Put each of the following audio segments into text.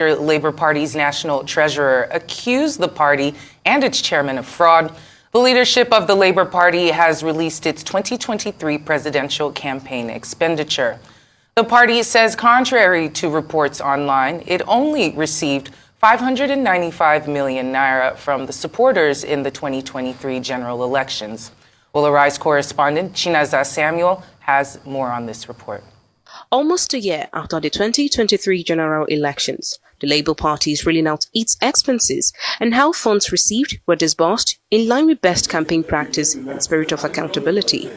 Labour Party's national treasurer accused the party and its chairman of fraud. The leadership of the Labour Party has released its 2023 presidential campaign expenditure. The party says, contrary to reports online, it only received 595 million naira from the supporters in the 2023 general elections. Arise correspondent Chinaza Samuel has more on this report. Almost a year after the 2023 general elections, the Labour Party is rolling out its expenses and how funds received were disbursed in line with best campaign practice and spirit of accountability.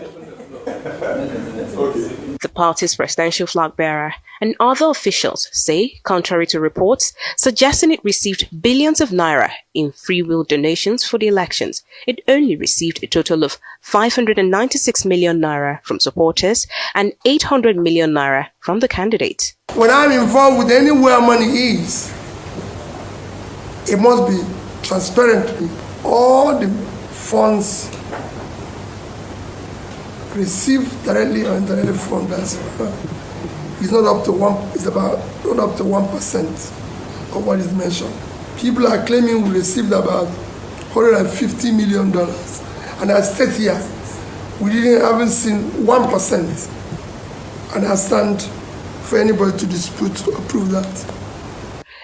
The party's presidential flag bearer and other officials say, contrary to reports suggesting it received billions of naira in free-will donations for the elections, it only received a total of 596 million naira from supporters and 800 million naira from the candidate. When I'm involved with anywhere money is, it must be transparently. All the funds received directly or indirectly from that. It's not up to it's about not up to 1% of what is mentioned. People are claiming we received about $150 million. And I state here, we haven't seen 1%. And I stand for anybody to dispute or prove that.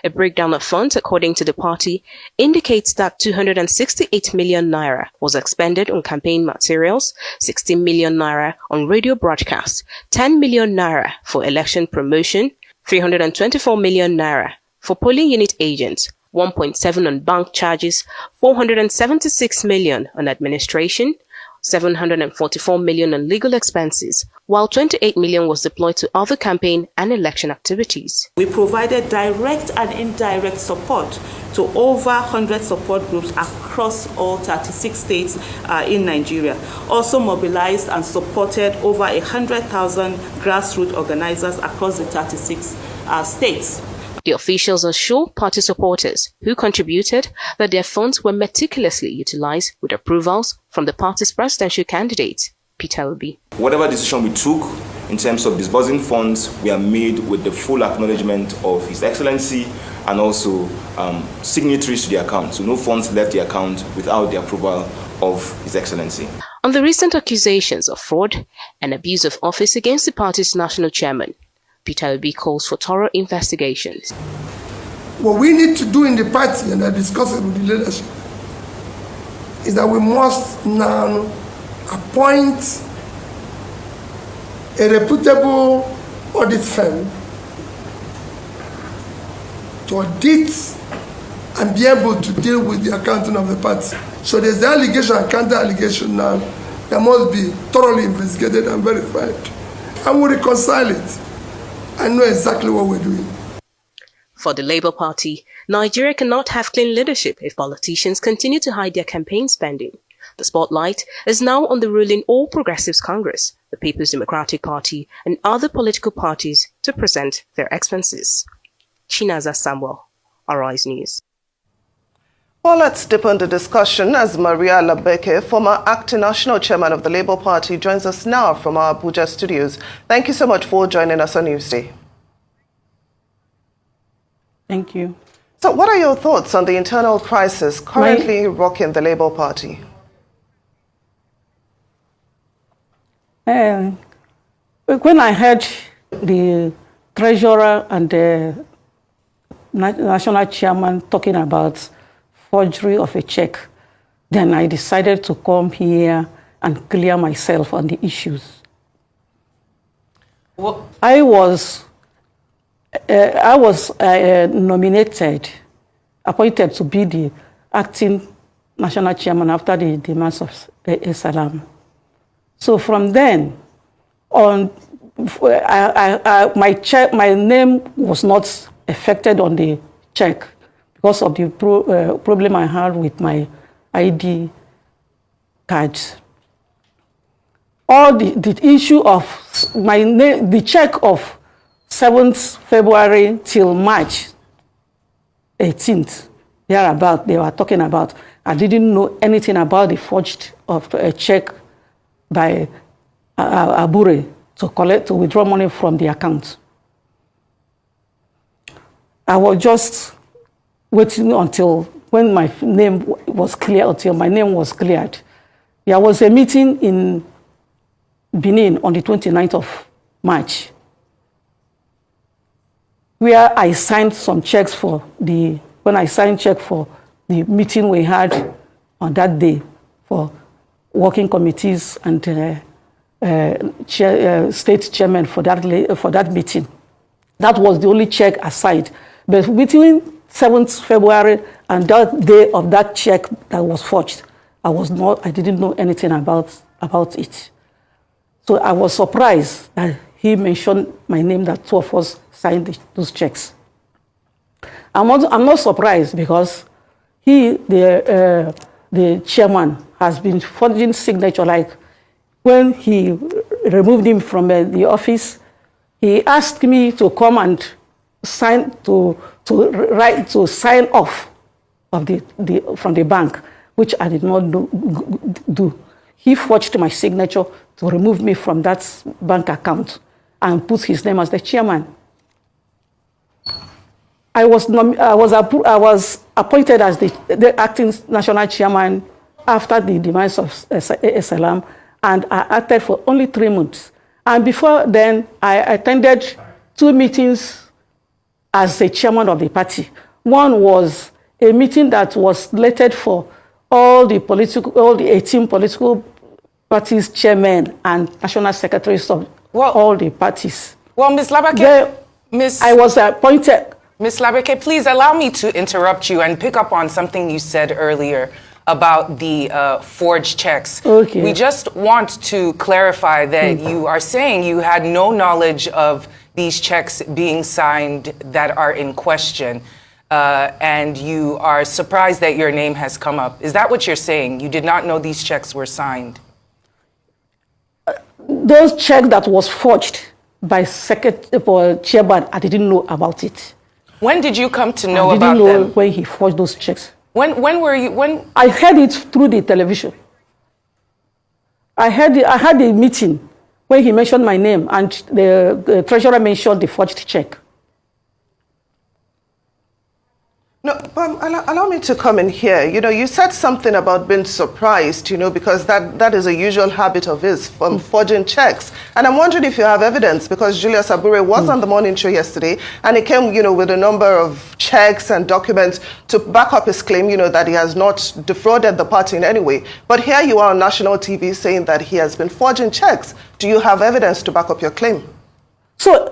A breakdown of funds, according to the party, indicates that 268 million naira was expended on campaign materials, 16 million naira on radio broadcasts, 10 million naira for election promotion, 324 million naira for polling unit agents, 1.7 on bank charges, 476 million on administration, 744 million on legal expenses, while 28 million was deployed to other campaign and election activities. We provided direct and indirect support to over 100 support groups across all 36 states in Nigeria. Also mobilized and supported over 100,000 grassroots organizers across the 36 states. The officials assure party supporters who contributed that their funds were meticulously utilized with approvals from the party's presidential candidate, Peter Obi. Whatever decision we took in terms of disbursing funds, we are made with the full acknowledgement of His Excellency and also signatories to the account. So no funds left the account without the approval of His Excellency. On the recent accusations of fraud and abuse of office against the party's national chairman, Peter Obi calls for thorough investigations. What we need to do in the party, and I discussed it with the leadership, is that we must now appoint a reputable audit firm to audit and be able to deal with the accounting of the party. So there's the allegation and counter-allegation now that must be thoroughly investigated and verified. And we reconcile it. I know exactly what we're doing. For the Labour Party, Nigeria cannot have clean leadership if politicians continue to hide their campaign spending. The spotlight is now on the ruling All Progressives Congress, the People's Democratic Party, and other political parties to present their expenses. Chinaza Samuel, Arise News. Well, let's deepen the discussion as Maria Labeke, former acting national chairman of the Labour Party, joins us now from our Abuja studios. Thank you so much for joining us on Newsday. Thank you. So what are your thoughts on the internal crisis currently rocking the Labour Party? When I heard the treasurer and the national chairman talking about forgery of a check, then I decided to come here and clear myself on the issues. What? I was nominated, appointed to be the acting national chairman after the demise of Salam. So from then on, my name was not affected on the check because of the problem I had with my ID cards. All the issue of my name, the check of 7th February till March 18th, thereabout, they were talking about. I didn't know anything about the forged of a check by abure to withdraw money from the account. I was just waiting until when my name was clear, until my name was cleared. There was a meeting in Benin on the 29th of March, where I signed some checks for the meeting we had on that day for working committees and state chairman for that meeting. That was the only check aside. But between 7th February and that day of that check that was forged, I didn't know anything about it. So I was surprised that he mentioned my name, that two of us signed those checks. I'm not surprised because the chairman, has been forging signature. Like when he removed him from the office, he asked me to come and sign sign off from the bank, which I did not do. He forged my signature to remove me from that bank account and put his name as the chairman. I was appointed as the acting national chairman after the demise of SLM, and I acted for only 3 months. And before then, I attended 2 meetings as the chairman of the party. One was a meeting that was slated for all the 18 political parties chairmen and national secretaries of all the parties. Well, Ms. Labake, I was appointed. Ms. Labake, please allow me to interrupt you and pick up on something you said earlier about the forged checks. Okay. We just want to clarify that you are saying you had no knowledge of these checks being signed that are in question, and you are surprised that your name has come up. Is that what you're saying? You did not know these checks were signed? Those checks that was forged by chairman, I didn't know about it. When did you come to know about them? I didn't know when he forged those checks. When I heard it through the television. I had a meeting when he mentioned my name, and the treasurer mentioned the forged check. No, allow me to come in here. You know, you said something about being surprised, you know, because that is a usual habit of his, forging checks. And I'm wondering if you have evidence, because Julius Abure was on the morning show yesterday, and he came, you know, with a number of checks and documents to back up his claim, you know, that he has not defrauded the party in any way. But here you are on national TV saying that he has been forging checks. Do you have evidence to back up your claim? So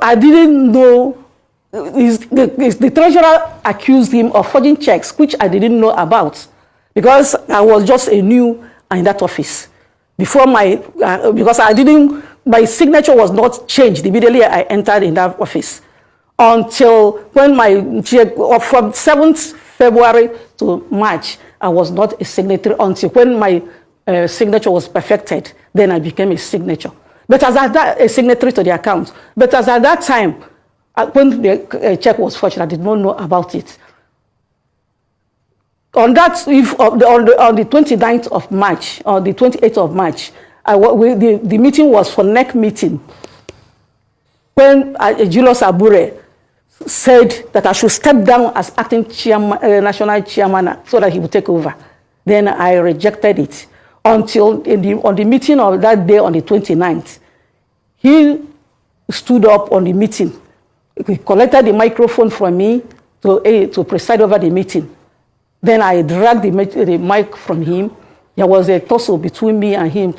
I didn't know. The treasurer accused him of forging checks, which I didn't know about, because I was just a new in that office. Before because my signature was not changed immediately I entered in that office, until when from 7th February to March, I was not a signatory until when my signature was perfected. Then I became a signature. But as a signatory to the account. But as at that time, when the check was forged, I did not know about it. On the 29th of March, or the 28th of March, the meeting was for NEC meeting, when Julius Abure said that I should step down as acting national chairman so that he would take over. Then I rejected it until on the meeting of that day on the 29th. He stood up on the meeting. He collected the microphone from me to preside over the meeting. Then I dragged the mic from him. There was a tussle between me and him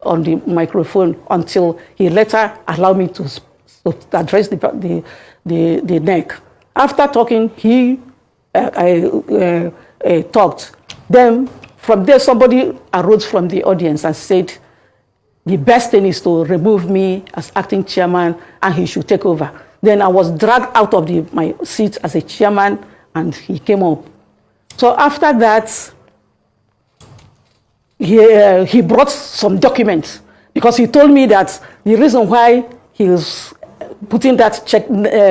on the microphone until he later allowed me to address the neck. After talking, he talked. Then from there, somebody arose from the audience and said, the best thing is to remove me as acting chairman and he should take over. Then I was dragged out of my seat as a chairman, and he came up. So after that, he brought some documents, because he told me that the reason why he was putting that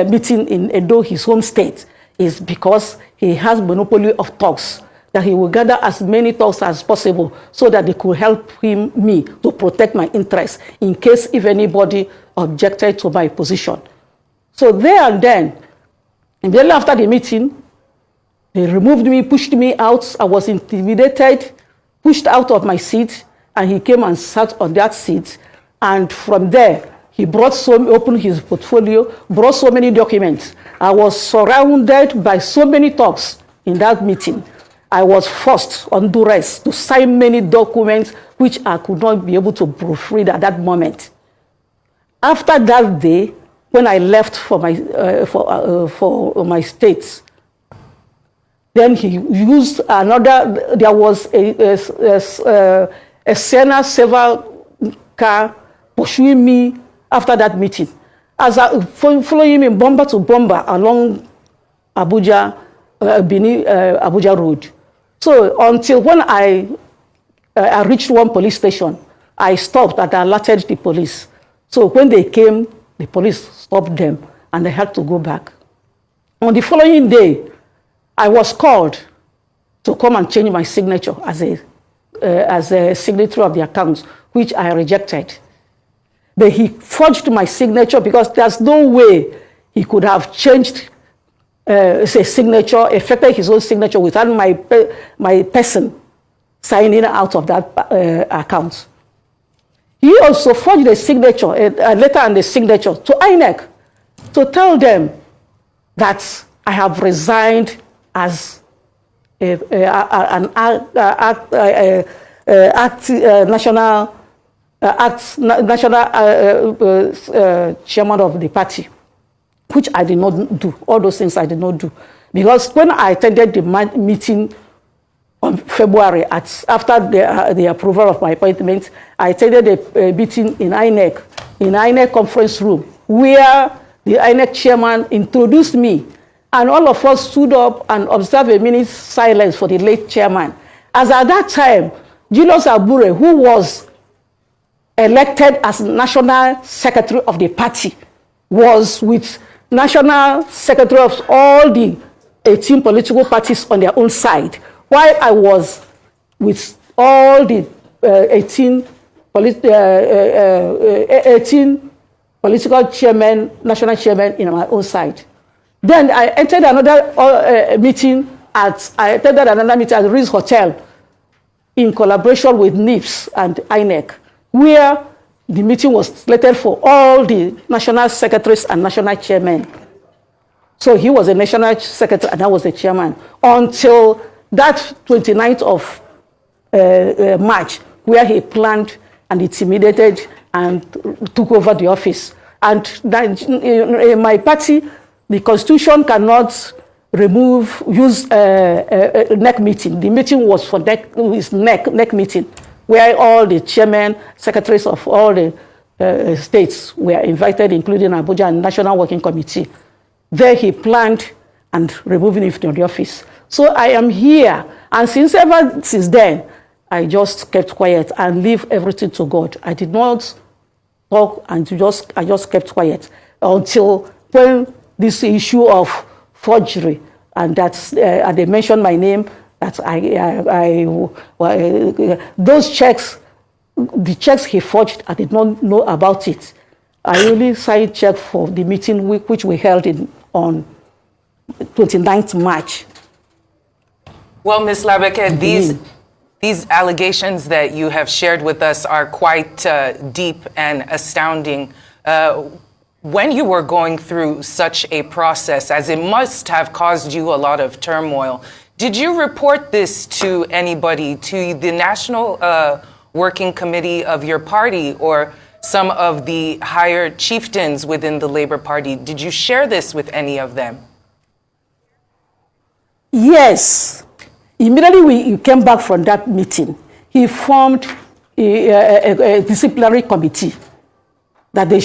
meeting in Edo, his home state, is because he has monopoly of thugs, that he will gather as many thugs as possible so that they could help me to protect my interests in case if anybody objected to my position. So there and then, immediately after the meeting, they removed me, pushed me out. I was intimidated, pushed out of my seat, and he came and sat on that seat. And from there, he opened his portfolio, brought so many documents. I was surrounded by so many thugs in that meeting. I was forced on duress to sign many documents which I could not be able to proofread at that moment. After that day, when I left for my state, then he used another. There was a Sienna Silver car pursuing me after that meeting, as I following him bomber to bomber along Abuja, Abuja Road. So until when I reached one police station, I stopped and alerted the police. So when they came, the police stopped them and they had to go back. On the following day, I was called to come and change my signature as a signatory of the account, which I rejected. But he forged my signature because there's no way he could have changed his signature, affected his own signature without my person signing out of that account. He also forged a signature, a letter and a signature to INEC to tell them that I have resigned as national chairman of the party, which I did not do. All those things I did not do. Because when I attended the meeting on February, after the approval of my appointment, I attended a meeting in INEC conference room, where the INEC chairman introduced me, and all of us stood up and observed a minute's silence for the late chairman. As at that time, Julius Abure, who was elected as national secretary of the party, was with national secretary of all the 18 political parties on their own side, while I was with all the 18 political chairmen, national chairmen in my own side. Then I entered another meeting at the Ritz Hotel in collaboration with NIPS and INEC, where the meeting was slated for all the national secretaries and national chairmen. So he was a national secretary and I was the chairman until that 29th of March, where he planned and intimidated and took over the office. And in my party, the constitution cannot use neck meeting. The meeting was for neck meeting, where all the chairmen, secretaries of all the states were invited, including Abuja and National Working Committee. There he planned and removing him from the office. So I am here, and since then, I just kept quiet and leave everything to God. I did not talk, and I just kept quiet until when this issue of forgery and and they mentioned my name, that those checks, the checks he forged, I did not know about it. I only signed check for the meeting which we held on 29th March. Well, Ms. Labeke, these allegations that you have shared with us are quite deep and astounding. When you were going through such a process, as it must have caused you a lot of turmoil, did you report this to anybody, to the National Working Committee of your party or some of the higher chieftains within the Labour Party? Did you share this with any of them? Yes. Immediately we came back from that meeting, he formed a disciplinary committee that they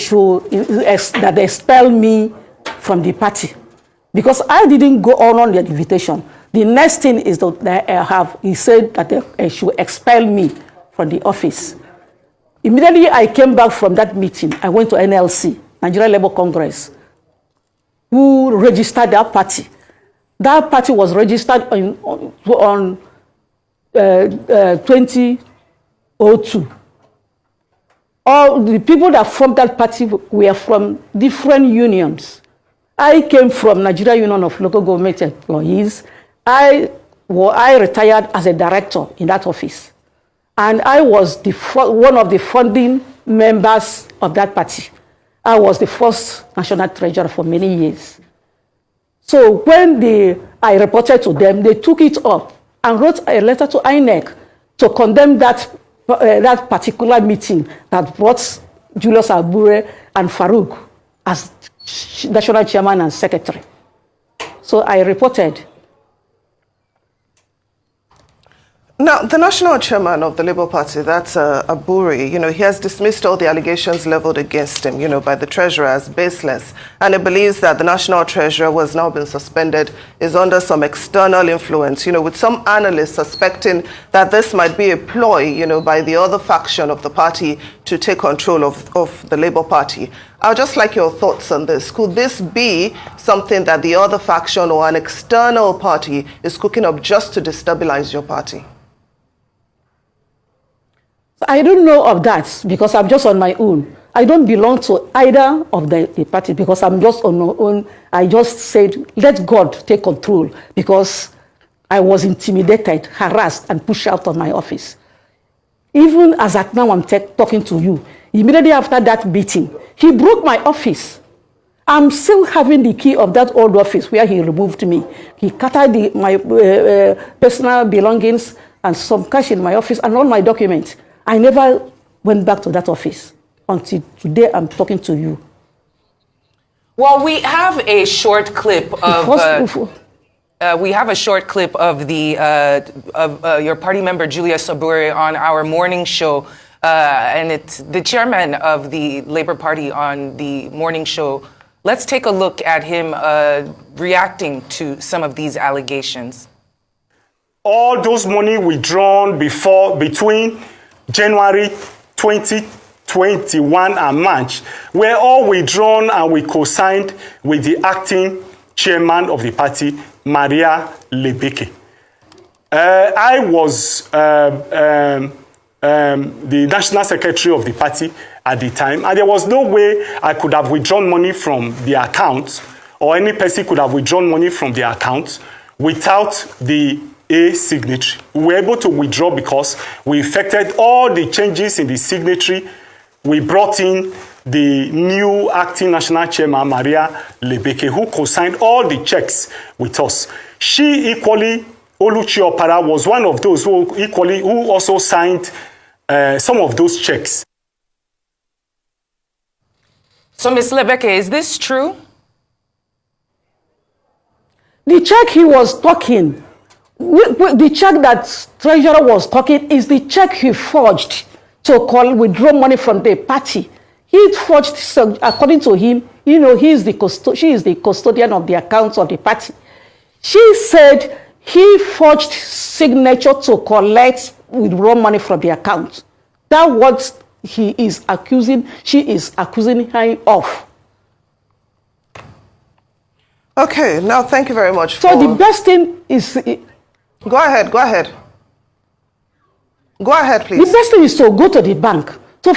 expel me from the party, because I didn't go on the invitation. The next thing is that he said that they should expel me from the office. Immediately I came back from that meeting, I went to NLC, Nigeria Labour Congress, who registered that party. That party was registered on 2002. All the people that formed that party were from different unions. I came from Nigeria Union of Local Government Employees. I retired as a director in that office. And I was one of the founding members of that party. I was the first national treasurer for many years. So when I reported to them, they took it up and wrote a letter to INEC to condemn that particular meeting that brought Julius Abure and Farouk as national chairman and secretary. So I reported. Now, the national chairman of the Labour Party, that's Abure, he has dismissed all the allegations leveled against him, by the treasurer as baseless. And he believes that the national treasurer, who has now been suspended, is under some external influence, with some analysts suspecting that this might be a ploy, by the other faction of the party to take control of the Labour Party. I'd just like your thoughts on this. Could this be something that the other faction or an external party is cooking up just to destabilize your party? I don't know of that because I'm just on my own. I don't belong to either of the party because I'm just on my own. I just said, let God take control because I was intimidated, harassed, and pushed out of my office. Even as at now I'm talking to you, immediately after that meeting, he broke my office. I'm still having the key of that old office where he removed me. He scattered my personal belongings and some cash in my office and all my documents. I never went back to that office until today I'm talking to you. Well, we have a short clip of your party member Julius Abure on our morning show, and it's the chairman of the Labour Party on the morning show. Let's take a look at him reacting to some of these allegations. All those money withdrawn between January 2021 and March were all withdrawn and we co-signed with the acting chairman of the party, Maria Lebeke. I was the national secretary of the party at the time, and there was no way I could have withdrawn money from the account, or any person could have withdrawn money from the account without the signatory. We were able to withdraw because we effected all the changes in the signatory. We brought in the new acting national chairman, Maria Lebeke, who co-signed all the checks with us. She equally, Oluchi Opara, was one of those who also signed some of those checks. So, Ms. Lebeke, is this true? The check he was talking, the check that treasurer was talking is the check he forged to withdraw money from the party. He forged, so according to him, she is the custodian of the accounts of the party. She said he forged signature to withdraw money from the account. That's what she is accusing him of. Okay, now thank you very much. So the best thing is... Go ahead, please. The best thing is to go to the bank, to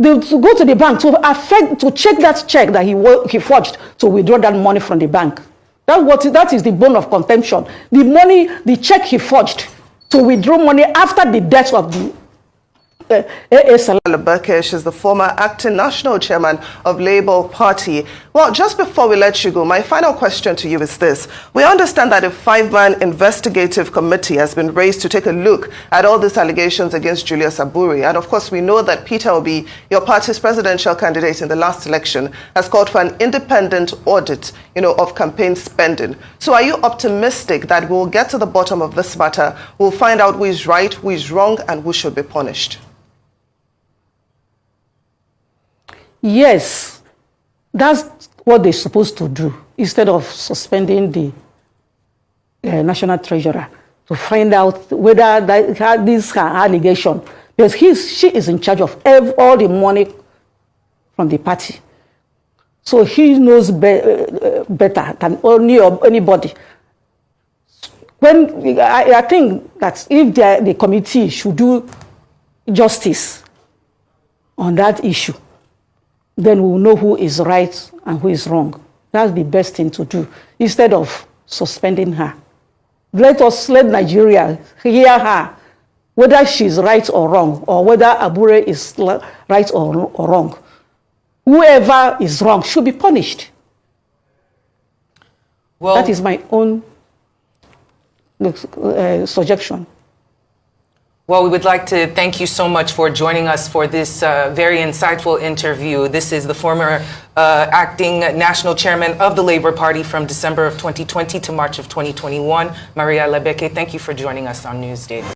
go to the bank to check that check that he forged to withdraw that money from the bank. That is the bone of contention. The check he forged to withdraw money after the death of the Lebeke is the former acting national chairman of Labour Party. Well, just before we let you go, my final question to you is this. We understand that a 5-man investigative committee has been raised to take a look at all these allegations against Julius Abure. And of course, we know that Peter Obi, your party's presidential candidate in the last election, has called for an independent audit, of campaign spending. So are you optimistic that we'll get to the bottom of this matter? We'll find out who is right, who is wrong, and who should be punished? Yes, that's what they're supposed to do instead of suspending the national treasurer, to find out whether this her allegation, because she is in charge of all the money from the party. So he knows better than anybody. I think that if the committee should do justice on that issue, then we will know who is right and who is wrong. That's the best thing to do instead of suspending her. Let Nigeria hear her, whether she's right or wrong, or whether abure is right or wrong. Whoever is wrong should be punished. Well, that is my own suggestion. Well, we would like to thank you so much for joining us for this very insightful interview. This is the former acting national chairman of the Labour Party from December of 2020 to March of 2021, Maria Lebeke. Thank you for joining us on Newsday.